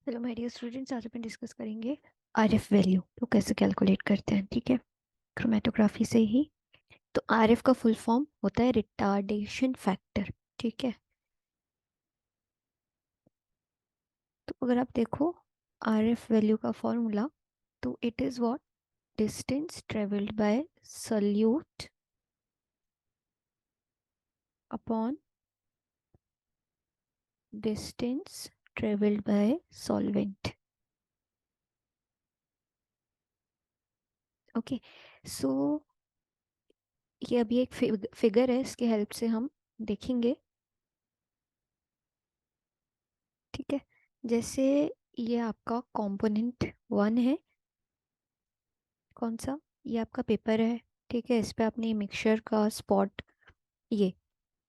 Hello my dear students, आज अपन discuss करेंगे RF value तो कैसे कैलकुलेट करते हैं। ठीक है, क्रोमेटोग्राफी से ही। तो आरएफ का फुल फॉर्म होता है रिटार्डेशन फैक्टर। ठीक है, तो अगर आप देखो आरएफ वैल्यू का फॉर्मूला, तो it is what, distance travelled by solute upon distance travelled by solvent. Okay, so ये अभी एक फिगर है, इसके हेल्प से हम देखेंगे। ठीक है, जैसे ये आपका कंपोनेंट वन है। कौन सा? ये आपका पेपर है। ठीक है, इस पे आपने मिक्सचर का स्पॉट ये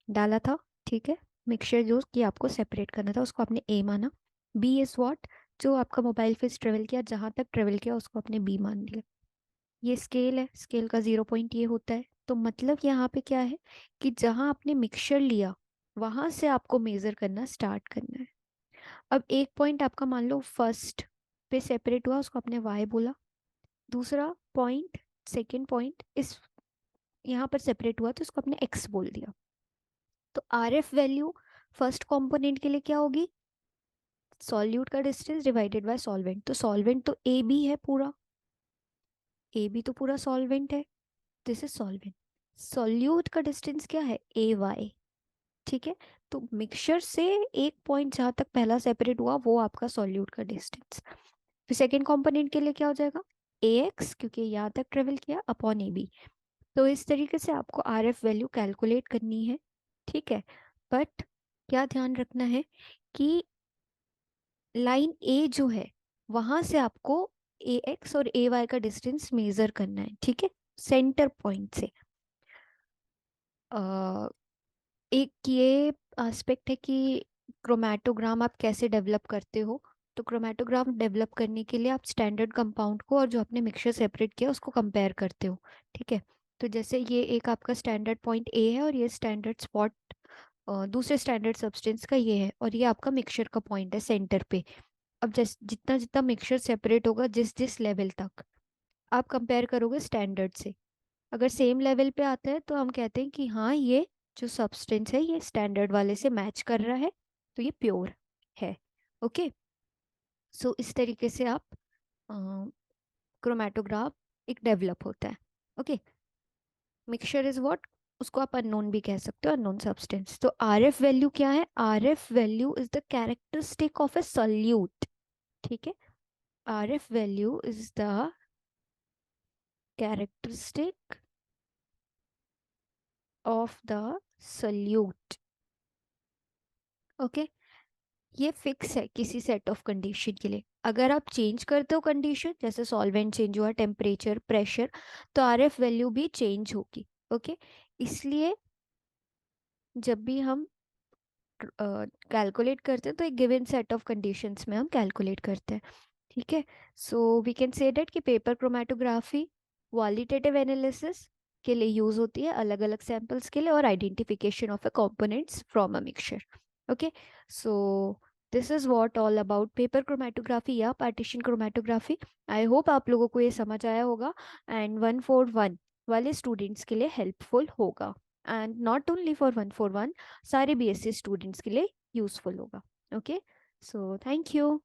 डाला था। ठीक है, मिक्सचर जो कि आपको सेपरेट करना था उसको आपने ए माना। बी इज व्हाट, जो आपका मोबाइल फेस ट्रेवल किया, जहां तक ट्रेवल किया उसको आपने बी मान लिया। ये स्केल है, स्केल का 0 पॉइंट ये होता है। तो मतलब यहाँ पे क्या है कि जहां आपने मिक्सचर लिया वहां से आपको मेजर करना स्टार्ट करना है। अब एक पॉइंट आपका मान लो फर्स्ट पे सेपरेट हुआ, उसको आपने वाई बोला। दूसरा पॉइंट, सेकंड पॉइंट इस यहाँ पर सेपरेट हुआ तो उसको आपने एक्स बोल दिया। तो R F value first component के लिए क्या होगी? सॉल्यूट का डिस्टेंस डिवाइडेड बाय सॉल्वेंट। तो सॉल्वेंट तो ए बी है पूरा, ए बी तो पूरा सॉल्वेंट है। This is solvent. सॉल्यूट का डिस्टेंस क्या है? ए वाई। ठीक है, तो मिक्सचर से एक पॉइंट जहां तक पहला सेपरेट हुआ वो आपका सॉल्यूट का डिस्टेंस। फिर सेकेंड कंपोनेंट के लिए क्या हो जाएगा? ए एक्स, क्योंकि यहाँ तक ट्रेवल किया, अपॉन ए बी। तो इस तरीके से आपको आर एफ वैल्यू कैलकुलेट करनी है। ठीक है, बट क्या ध्यान रखना है कि लाइन ए जो है वहां से आपको ए एक्स और ए वाई का डिस्टेंस मेजर करना है। ठीक है, सेंटर पॉइंट से। अ, एक ये एस्पेक्ट है कि क्रोमेटोग्राम आप कैसे डेवलप करते हो। तो क्रोमेटोग्राम डेवलप करने के लिए आप स्टैंडर्ड कंपाउंड को और जो आपने मिक्सचर सेपरेट किया उसको कंपेयर करते हो। ठीक है, तो जैसे ये एक आपका स्टैंडर्ड पॉइंट ए है और ये स्टैंडर्ड स्पॉट दूसरे स्टैंडर्ड सब्सटेंस का ये है, और ये आपका मिक्सचर का पॉइंट है सेंटर पे। अब जैस जितना जितना मिक्सचर सेपरेट होगा जिस जिस लेवल तक, आप कंपेयर करोगे स्टैंडर्ड से। अगर सेम लेवल पे आता है तो हम कहते हैं कि हाँ, ये जो सब्सटेंस है ये स्टैंडर्ड वाले से मैच कर रहा है, तो ये प्योर है। ओके, सो इस तरीके से आप क्रोमेटोग्राफ एक डेवलप होता है। ओके, मिक्सचर इज व्हाट, उसको आप अननोन भी कह सकते हो, अननोन सब्सटेंस। तो आर एफ वैल्यू क्या है? R F value is the characteristic of A solute. ठीक है, R F value is the characteristic of the solute। Okay, ये फिक्स है किसी सेट ऑफ कंडीशन के लिए। अगर आप चेंज करते हो कंडीशन, जैसे सॉल्वेंट चेंज हुआ, टेम्परेचर, प्रेशर, तो आर एफ वैल्यू भी चेंज होगी। ओके, इसलिए जब भी हम कैलकुलेट करते हैं तो एक गिवन सेट ऑफ कंडीशंस में हम कैलकुलेट करते हैं। ठीक है, so we can say that कि पेपर क्रोमेटोग्राफी क्वालिटेटिव एनालिसिस के लिए यूज होती है, अलग अलग सैंपल्स के लिए, और identification of a components from a mixture. Okay, so this is what all about paper chromatography या पार्टीशन क्रोमेटोग्राफी। आई होप आप लोगों को ये समझ आया होगा एंड 141 वाले स्टूडेंट्स के लिए हेल्पफुल होगा। एंड नॉट ओनली फॉर 141, सारे बीएससी स्टूडेंट्स के लिए यूजफुल होगा। Okay, so thank you.